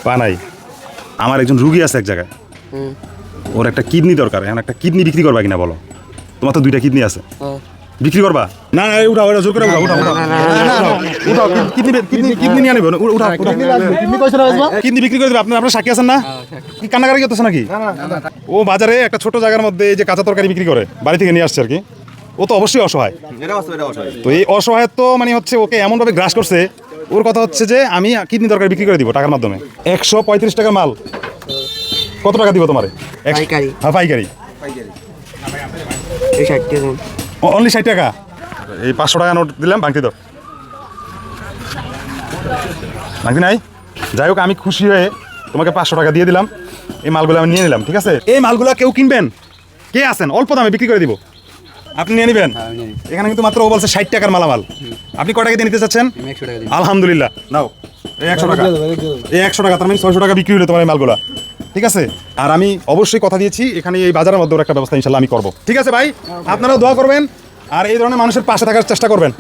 পা নাই। আমার একজন রুগী আছে এক জায়গায়, ওর একটা কিডনি দরকার। এখন একটা কিডনি বিক্রি করবা কিনা বলো? তোমার তো 2টা কিডনি আছে, বিক্রি করবা? না না, উঠাও, জোর করে উঠাও, উঠাও, উঠাও, উঠাও, কিডনি নিয়ে নেবে, উঠাও, কিডনি বিক্রি করে দেবে। আপনার সাক্ষী আছেন না? কি কান্নাকারি করতেছে নাকি? ও বাজারে একটা ছোট জায়গার মধ্যে এই যে কাঁচা তরকারি বিক্রি করে, বাড়ি থেকে নিয়ে আসছে আর কি। ও তো অবশ্যই অসহায়। তো এই অসহায়ত্ব মানে হচ্ছে ওকে এমনভাবে গ্রাস করছে। ওর কথা হচ্ছে যে আমি কিডনি তরকারি বিক্রি করে দিব টাকার মাধ্যমে। 135 টাকার মাল কত টাকা দিব তোমারে? হ্যাঁ, পাইকারি। অনলি 60 টাকা। এই 500 টাকা নোট দিলাম, ভাঙতি দাও। ভাঙতি নাই? যাই হোক, আমি খুশি হয়ে তোমাকে 500 টাকা দিয়ে দিলাম। এই মালগুলো আমি নিয়ে নিলাম, ঠিক আছে? এই মালগুলো কেউ কিনবেন? কে আছেন? অল্প দামে বিক্রি করে দিব, আপনি নিয়ে নেবেন। এখানে কিন্তু মাত্র ও বলছে 60 টাকার মালামাল। আপনি কয় টাকা দিয়ে নিতে চাচ্ছেন? আলহামদুলিল্লাহ, নাও এই 100 টাকা। এই 100 টাকা, তার মানে 600 টাকা বিক্রি হলো তোমার এই মালগুলা, ঠিক আছে? আর আমি অবশ্যই কথা দিয়েছি এখানে এই বাজারের মধ্যে একটা ব্যবস্থা ইনশাল্লাহ আমি করবো, ঠিক আছে ভাই? আপনারাও দোয়া করবেন আর এই ধরনের মানুষের পাশে থাকার চেষ্টা করবেন।